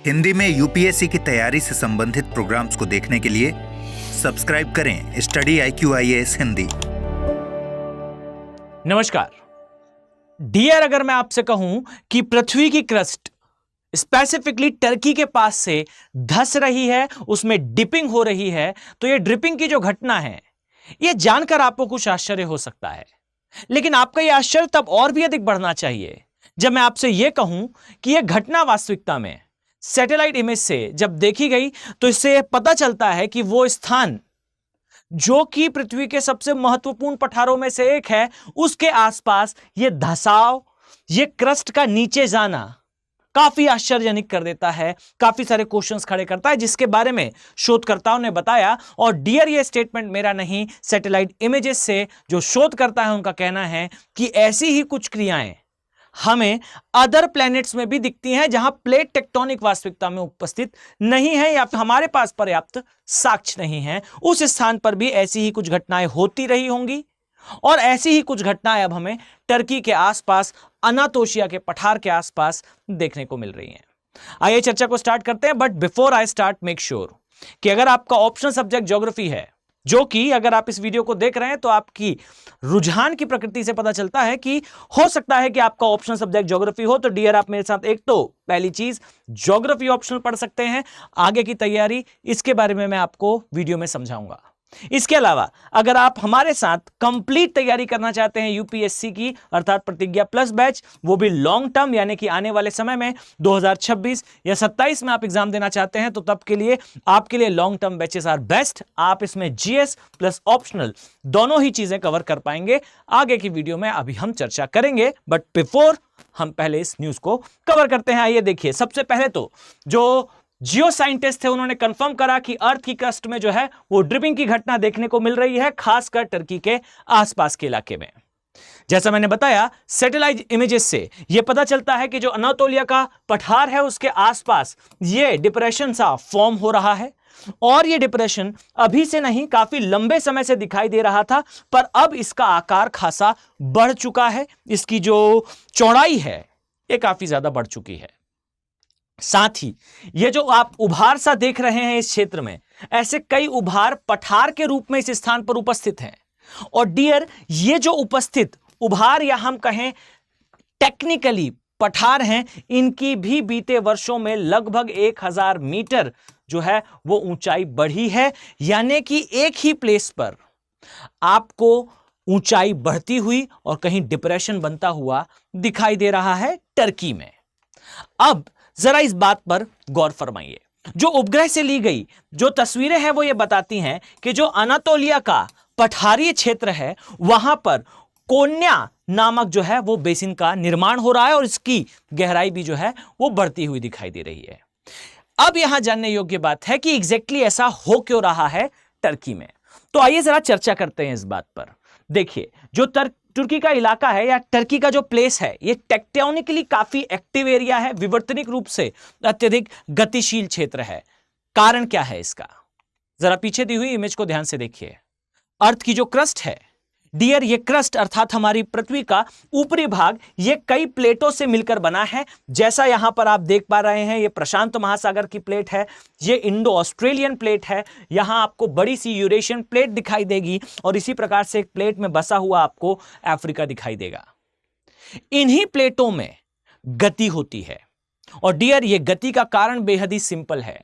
हिंदी में यूपीएससी की तैयारी से संबंधित प्रोग्राम्स को देखने के लिए सब्सक्राइब करें स्टडी IQIAS हिंदी। नमस्कार डियर, अगर मैं आपसे कहूं कि पृथ्वी की क्रस्ट स्पेसिफिकली टर्की के पास से धंस रही है, उसमें डिपिंग हो रही है, तो यह ड्रिपिंग की जो घटना है यह जानकर आपको कुछ आश्चर्य हो सकता है। लेकिन आपका यह आश्चर्य तब और भी अधिक बढ़ना चाहिए जब मैं आपसे यह कहूं कि यह घटना वास्तविकता में सैटेलाइट इमेज से जब देखी गई तो इससे यह पता चलता है कि वो स्थान जो कि पृथ्वी के सबसे महत्वपूर्ण पठारों में से एक है, उसके आसपास यह धंसाव, यह क्रस्ट का नीचे जाना काफी आश्चर्यजनक कर देता है, काफी सारे क्वेश्चंस खड़े करता है, जिसके बारे में शोधकर्ताओं ने बताया। और डियर, ये स्टेटमेंट मेरा नहीं, सैटेलाइट इमेजेस से जो शोध करता है उनका कहना है कि ऐसी ही कुछ क्रियाएं हमें अदर प्लैनेट्स में भी दिखती हैं जहां प्लेट टेक्टोनिक वास्तविकता में उपस्थित नहीं है या फिर हमारे पास पर्याप्त साक्ष्य नहीं है। उस स्थान पर भी ऐसी ही कुछ घटनाएं होती रही होंगी और ऐसी ही कुछ घटनाएं अब हमें टर्की के आसपास, अनातोशिया के पठार के आसपास देखने को मिल रही हैं। आइए चर्चा को स्टार्ट करते हैं, but before I start make sure कि अगर आपका ऑप्शनल सब्जेक्ट ज्योग्राफी है, जो कि अगर आप इस वीडियो को देख रहे हैं तो आपकी रुझान की प्रकृति से पता चलता है कि हो सकता है कि आपका ऑप्शनल सब्जेक्ट ज्योग्राफी हो, तो डियर आप मेरे साथ एक तो पहली चीज ज्योग्राफी ऑप्शनल पढ़ सकते हैं। आगे की तैयारी इसके बारे में मैं आपको वीडियो में समझाऊंगा। इसके अलावा अगर आप हमारे साथ कंप्लीट तैयारी करना चाहते हैं यूपीएससी की, अर्थात प्रतिज्ञा प्लस बैच, वो भी लॉन्ग टर्म यानी कि आने वाले समय में 2026 या 27 में आप एग्जाम देना चाहते हैं, तो तब के लिए आपके लिए long term batches are best. आप इसमें जीएस प्लस ऑप्शनल दोनों ही चीजें कवर कर पाएंगे। आगे की वीडियो में अभी हम चर्चा करेंगे, बट बिफोर हम पहले इस न्यूज को कवर करते हैं। आइए देखिए, सबसे पहले तो जो जियो साइंटिस्ट थे उन्होंने कंफर्म करा कि अर्थ की क्रस्ट में जो है वो ड्रिपिंग की घटना देखने को मिल रही है, खासकर टर्की के आसपास के इलाके में। जैसा मैंने बताया, सैटेलाइट इमेजेस से यह पता चलता है कि जो अनातोलिया का पठार है उसके आसपास ये डिप्रेशन सा फॉर्म हो रहा है, और ये डिप्रेशन अभी से नहीं, काफी लंबे समय से दिखाई दे रहा था, पर अब इसका आकार खासा बढ़ चुका है। इसकी जो चौड़ाई है ये काफी ज्यादा बढ़ चुकी है। साथ ही ये जो आप उभार सा देख रहे हैं इस क्षेत्र में, ऐसे कई उभार पठार के रूप में इस स्थान पर उपस्थित हैं। और डियर, ये जो उपस्थित उभार या हम कहें टेक्निकली पठार हैं, इनकी भी बीते वर्षों में लगभग 1000 मीटर जो है वो ऊंचाई बढ़ी है। यानी कि एक ही प्लेस पर आपको ऊंचाई बढ़ती हुई और कहीं डिप्रेशन बनता हुआ दिखाई दे रहा है टर्की में। अब जरा इस बात पर गौर फरमाइए, जो उपग्रह से ली गई जो तस्वीरें हैं वो ये बताती हैं कि जो अनातोलिया का पठारीय क्षेत्र है वहां पर कोन्या नामक जो है वो बेसिन का निर्माण हो रहा है और इसकी गहराई भी जो है वो बढ़ती हुई दिखाई दे रही है। अब यहां जानने योग्य बात है कि एग्जैक्टली ऐसा हो क्यों रहा है टर्की में। तो आइए जरा चर्चा करते हैं इस बात पर। देखिए, जो तुर्की का इलाका है या टर्की का जो प्लेस है, ये टेक्टोनिकली काफी एक्टिव एरिया है, विवर्तनिक रूप से अत्यधिक गतिशील क्षेत्र है। कारण क्या है इसका? जरा पीछे दी हुई इमेज को ध्यान से देखिए। अर्थ की जो क्रस्ट है डियर, ये क्रस्ट अर्थात हमारी पृथ्वी का ऊपरी भाग, ये कई प्लेटों से मिलकर बना है। जैसा यहां पर आप देख पा रहे हैं, ये प्रशांत महासागर की प्लेट है, ये इंडो ऑस्ट्रेलियन प्लेट है, यहां आपको बड़ी सी यूरेशियन प्लेट दिखाई देगी और इसी प्रकार से एक प्लेट में बसा हुआ आपको अफ्रीका दिखाई देगा। इन्हीं प्लेटों में गति होती है और डियर, ये गति का कारण बेहद ही सिंपल है।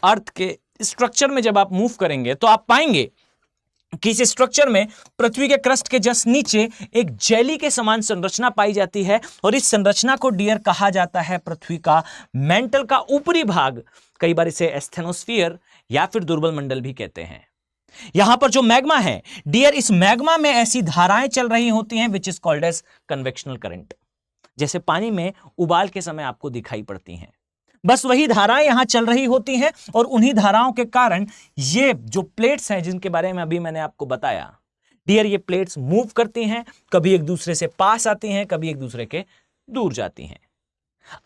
अर्थ के स्ट्रक्चर में जब आप मूव करेंगे तो आप पाएंगे कि इस स्ट्रक्चर में पृथ्वी के क्रस्ट के जस्ट नीचे एक जेली के समान संरचना पाई जाती है और इस संरचना को डियर कहा जाता है पृथ्वी का मेंटल का ऊपरी भाग। कई बार इसे एस्थेनोस्फीयर या फिर दुर्बल मंडल भी कहते हैं। यहां पर जो मैग्मा है डियर, इस मैग्मा में ऐसी धाराएं चल रही होती हैं which is called as convectional current, जैसे पानी में उबाल के समय आपको दिखाई पड़ती हैं। बस वही धाराएं यहां चल रही होती हैं और उन्हीं धाराओं के कारण ये जो प्लेट्स हैं जिनके बारे में अभी मैंने आपको बताया डियर, ये प्लेट्स मूव करती हैं, कभी एक दूसरे से पास आती हैं, कभी एक दूसरे के दूर जाती हैं।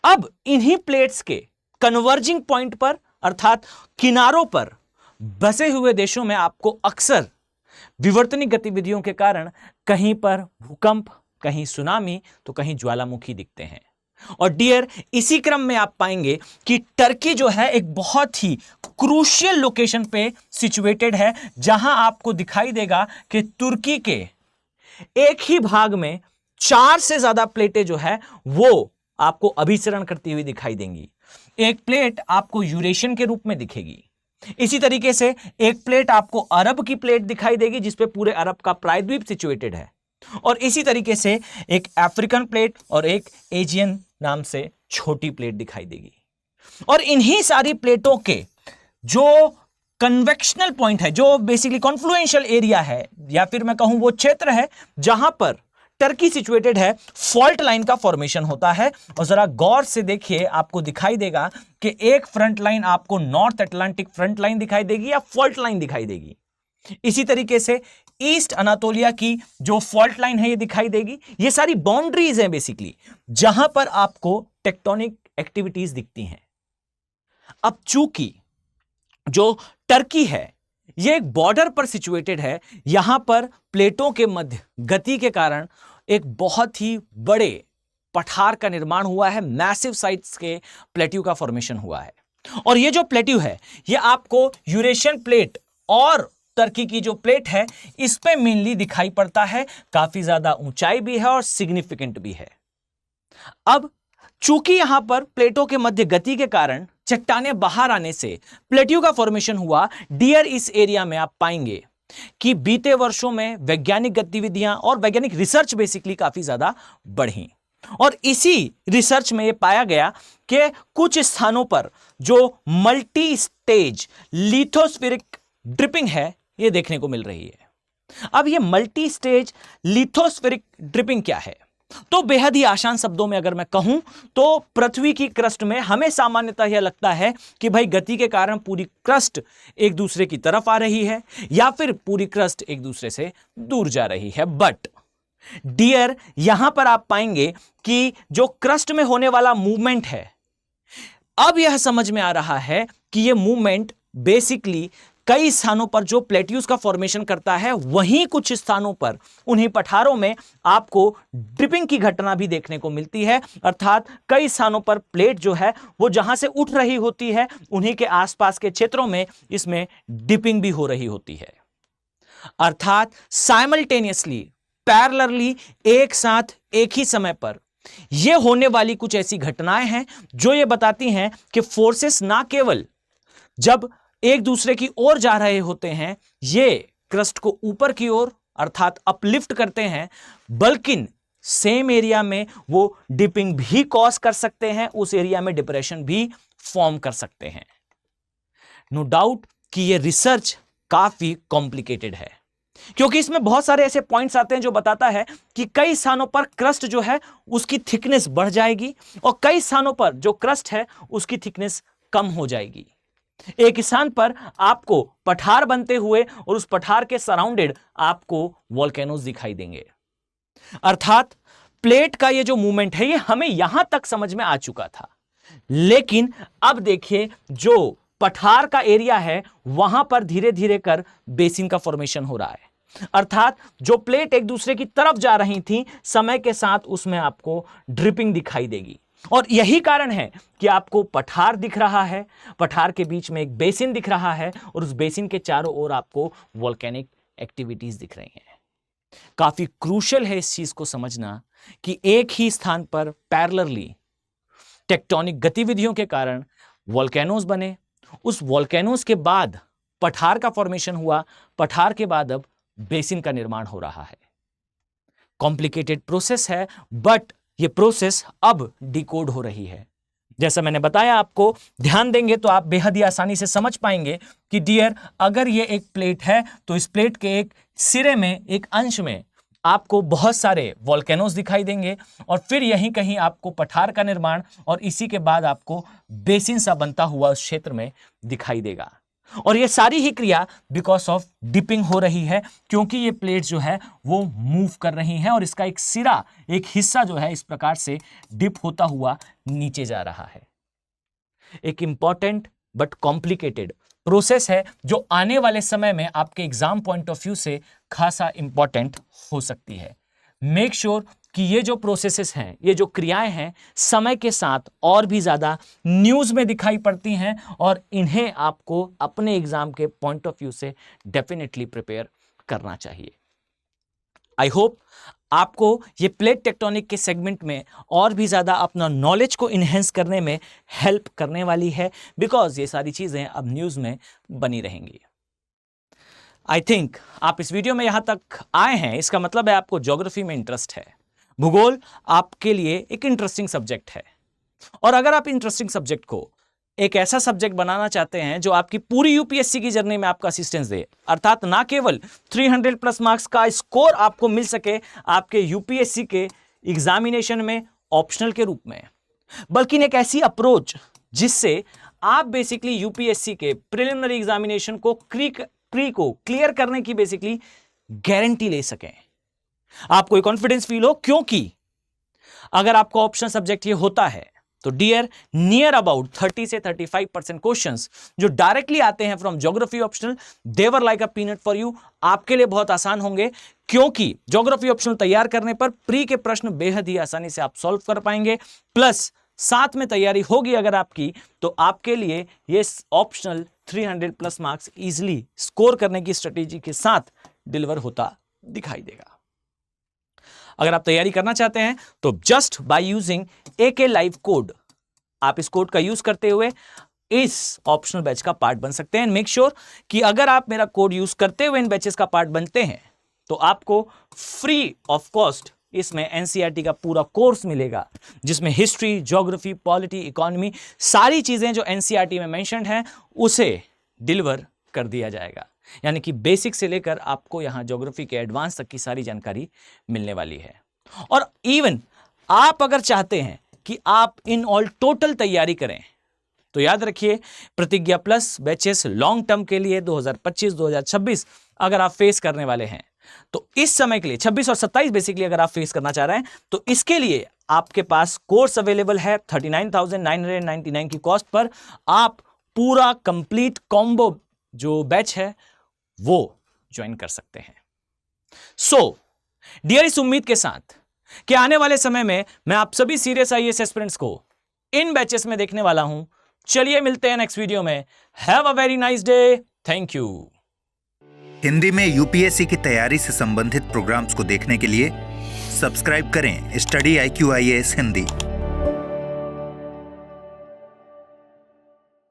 अब इन्हीं प्लेट्स के कन्वर्जिंग पॉइंट पर अर्थात किनारों पर बसे हुए देशों में आपको अक्सर विवर्तनिक गतिविधियों के कारण कहीं पर भूकंप, कहीं सुनामी तो कहीं ज्वालामुखी दिखते हैं। और डियर, इसी क्रम में आप पाएंगे कि टर्की जो है एक बहुत ही क्रूशियल लोकेशन पे सिचुएटेड है, जहां आपको दिखाई देगा कि तुर्की के एक ही भाग में 4 से ज्यादा प्लेटें जो है वो आपको अभिसरण करती हुई दिखाई देंगी। एक प्लेट आपको यूरेशियन के रूप में दिखेगी, इसी तरीके से एक प्लेट आपको अरब की प्लेट दिखाई देगी जिसपे पूरे अरब का प्रायद्वीप सिचुएटेड है, और इसी तरीके से एक अफ्रीकन प्लेट और एक एशियन नाम से छोटी प्लेट दिखाई देगी। और इन्हीं सारी प्लेटों के जो कन्वेक्शनल पॉइंट है, जो बेसिकली कॉन्फ्लुएंशियल एरिया है, या फिर मैं कहूं वो क्षेत्र है जहां पर टर्की सिचुएटेड है, फॉल्ट लाइन का फॉर्मेशन होता है। और जरा गौर से देखिए, आपको दिखाई देगा कि एक फ्रंट लाइन आपको नॉर्थ अटलांटिक फ्रंट लाइन दिखाई देगी या फॉल्ट लाइन दिखाई देगी। इसी तरीके से ईस्ट अनातोलिया की जो फॉल्ट लाइन है ये दिखाई देगी। ये सारी बाउंड्रीज हैं बेसिकली, जहां पर आपको टेक्टोनिक एक्टिविटीज दिखती हैं। अब चूंकि जो टर्की है ये एक बॉर्डर पर सिचुएटेड है, यहां पर प्लेटों के मध्य गति के कारण एक बहुत ही बड़े पठार का निर्माण हुआ है, मैसिव साइज के प्लेट्यू का फॉर्मेशन हुआ है। और ये जो प्लेट्यू है ये आपको यूरेशियन प्लेट और टर्की की जो प्लेट है इस पे मेनली दिखाई पड़ता है। काफी ज्यादा ऊंचाई भी है और सिग्निफिकेंट भी है। अब चूंकि यहां पर प्लेटों के मध्य गति के कारण चट्टानें बाहर आने से प्लेट्यू का फॉर्मेशन हुआ, डियर इस एरिया में आप पाएंगे कि बीते वर्षों में वैज्ञानिक गतिविधियां और वैज्ञानिक रिसर्च बेसिकली काफी ज्यादा बढ़ी। और इसी रिसर्च में यह पाया गया कि कुछ स्थानों पर जो मल्टी स्टेज लिथोस्फेरिक ड्रिपिंग है यह देखने को मिल रही है। अब यह मल्टी स्टेज लिथोस्फेरिक ड्रिपिंग क्या है? तो बेहद ही आसान शब्दों में अगर मैं कहूं तो पृथ्वी की क्रस्ट में हमें सामान्यतः यह लगता है कि भाई गति के कारण पूरी क्रस्ट एक दूसरे की तरफ आ रही है या फिर पूरी क्रस्ट एक दूसरे से दूर जा रही है। बट डियर, यहां पर आप पाएंगे कि जो क्रस्ट में होने वाला मूवमेंट है, अब यह समझ में आ रहा है कि यह मूवमेंट बेसिकली कई स्थानों पर जो प्लेट्यूज का फॉर्मेशन करता है, वहीं कुछ स्थानों पर उन्हीं पठारों में आपको ड्रिपिंग की घटना भी देखने को मिलती है। अर्थात कई स्थानों पर प्लेट जो है वो जहां से उठ रही होती है, उन्हीं के आसपास के क्षेत्रों में इसमें डिपिंग भी हो रही होती है। अर्थात साइमल्टेनियसली, पैरेलली, एक साथ एक ही समय पर यह होने वाली कुछ ऐसी घटनाएं हैं जो ये बताती हैं कि फोर्सेस ना केवल जब एक दूसरे की ओर जा रहे होते हैं, ये क्रस्ट को ऊपर की ओर अर्थात अपलिफ्ट करते हैं, बल्कि सेम एरिया में वो डिपिंग भी कॉज कर सकते हैं, उस एरिया में डिप्रेशन भी फॉर्म कर सकते हैं। नो डाउट कि ये रिसर्च काफी कॉम्प्लिकेटेड है, क्योंकि इसमें बहुत सारे ऐसे पॉइंट्स आते हैं जो बताता है कि कई स्थानों पर क्रस्ट जो है उसकी थिकनेस बढ़ जाएगी और कई स्थानों पर जो क्रस्ट है उसकी थिकनेस कम हो जाएगी। एक स्थान पर आपको पठार बनते हुए और उस पठार के सराउंडेड आपको वोल्केनोज दिखाई देंगे। अर्थात प्लेट का ये जो मूवमेंट है ये हमें यहां तक समझ में आ चुका था, लेकिन अब देखिए जो पठार का एरिया है वहां पर धीरे धीरे कर बेसिन का फॉर्मेशन हो रहा है। अर्थात जो प्लेट एक दूसरे की तरफ जा रही थी, समय के साथ उसमें आपको ड्रिपिंग दिखाई देगी। और यही कारण है कि आपको पठार दिख रहा है, पठार के बीच में एक बेसिन दिख रहा है और उस बेसिन के चारों ओर आपको वोल्केनिक एक्टिविटीज दिख रही हैं। काफी क्रूशियल है इस चीज को समझना कि एक ही स्थान पर पैरेलली टेक्टोनिक गतिविधियों के कारण वोल्केनोज बने, उस वोल्केनोज के बाद पठार का फॉर्मेशन हुआ, पठार के बाद अब बेसिन का निर्माण हो रहा है। कॉम्प्लिकेटेड प्रोसेस है, बट ये प्रोसेस अब डिकोड हो रही है। जैसा मैंने बताया, आपको ध्यान देंगे तो आप बेहद ही आसानी से समझ पाएंगे कि डियर, अगर ये एक प्लेट है तो इस प्लेट के एक सिरे में, एक अंश में आपको बहुत सारे वोल्केनोज दिखाई देंगे और फिर यहीं कहीं आपको पठार का निर्माण और इसी के बाद आपको बेसिन सा बनता हुआ उस क्षेत्र में दिखाई देगा। और ये सारी ही क्रिया बिकॉज ऑफ डिपिंग हो रही है, क्योंकि ये प्लेट जो है वो मूव कर रही है और इसका एक सिरा, एक हिस्सा जो है इस प्रकार से डिप होता हुआ नीचे जा रहा है। एक इंपॉर्टेंट बट कॉम्प्लिकेटेड प्रोसेस है जो आने वाले समय में आपके एग्जाम पॉइंट ऑफ व्यू से खासा इंपॉर्टेंट हो सकती है। मेक श्योर कि ये जो प्रोसेसेस हैं, ये जो क्रियाएं हैं, समय के साथ और भी ज़्यादा न्यूज़ में दिखाई पड़ती हैं और इन्हें आपको अपने एग्जाम के पॉइंट ऑफ व्यू से डेफिनेटली प्रिपेयर करना चाहिए। आई होप आपको ये प्लेट टेक्टोनिक के सेगमेंट में और भी ज़्यादा अपना नॉलेज को इन्हेंस करने में हेल्प करने वाली है, बिकॉज ये सारी चीज़ें अब न्यूज़ में बनी रहेंगी। आई थिंक आप इस वीडियो में यहां तक आए हैं, इसका मतलब है आपको ज्योग्राफी में इंटरेस्ट है। भूगोल आपके लिए एक इंटरेस्टिंग सब्जेक्ट है, और अगर आप इंटरेस्टिंग सब्जेक्ट को एक ऐसा सब्जेक्ट बनाना चाहते हैं जो आपकी पूरी यूपीएससी की जर्नी में आपका असिस्टेंस दे, अर्थात ना केवल 300 प्लस मार्क्स का स्कोर आपको मिल सके आपके यूपीएससी के एग्जामिनेशन में ऑप्शनल के रूप में, बल्कि एक ऐसी अप्रोच जिससे आप बेसिकली यूपीएससी के प्रिलिमिनरी एग्जामिनेशन को प्री को क्लियर करने की बेसिकली गारंटी ले सकें, आपको एक कॉन्फिडेंस फील हो। क्योंकि अगर आपका ऑप्शन सब्जेक्ट ये होता है तो डियर नियर अबाउट 30 से 35% क्वेश्चंस जो डायरेक्टली आते हैं from geography optional, they're like a peanut for you, आपके लिए बहुत आसान होंगे, क्योंकि ज्योग्राफी ऑप्शनल तैयार करने पर प्री के प्रश्न बेहद ही आसानी से आप सॉल्व कर पाएंगे, प्लस साथ में तैयारी होगी अगर आपकी, तो आपके लिए ये optional 300 plus marks easily score करने की स्ट्रेटेजी के साथ डिलीवर होता दिखाई देगा। अगर आप तैयारी करना चाहते हैं तो just by using AK live code, आप इस कोड का यूज करते हुए इस ऑप्शनल बैच का पार्ट बन सकते हैं। मेक श्योर कि अगर आप मेरा कोड यूज करते हुए इन बैचेस का पार्ट बनते हैं तो आपको फ्री ऑफ कॉस्ट इसमें एनसीईआरटी का पूरा कोर्स मिलेगा, जिसमें हिस्ट्री, ज्योग्राफी, पॉलिटी, इकोनॉमी, सारी चीजें जो एनसीईआरटी में मेंशन्ड हैं उसे डिलीवर कर दिया जाएगा। यानी कि बेसिक से लेकर आपको यहां ज्योग्राफी के एडवांस तक की सारी जानकारी मिलने वाली है। और इवन आप अगर चाहते हैं कि आप इन ऑल टोटल तैयारी करें तो याद रखिए प्रतिज्ञा प्लस बैचेस लॉन्ग टर्म के लिए 2025-2026 अगर आप फेस करने वाले हैं तो इस समय के लिए 26 और 27 बेसिकली अगर आप फेस करना चाह रहे हैं तो इसके लिए आपके पास कोर्स अवेलेबल है 39,999 की कॉस्ट पर। आप पूरा कंप्लीट कॉम्बो जो बैच है वो ज्वाइन कर सकते हैं। सो डियर, इस उम्मीद के साथ कि आने वाले समय में मैं आप सभी सीरियस आईएएस एस्पिरेंट्स को इन बैचेस में देखने वाला हूं। चलिए मिलते हैं नेक्स्ट वीडियो में। Have a very nice day. Thank you. Hindi में यूपीएससी की तैयारी से संबंधित प्रोग्राम्स को देखने के लिए सब्सक्राइब करें स्टडी IQ IAS हिंदी।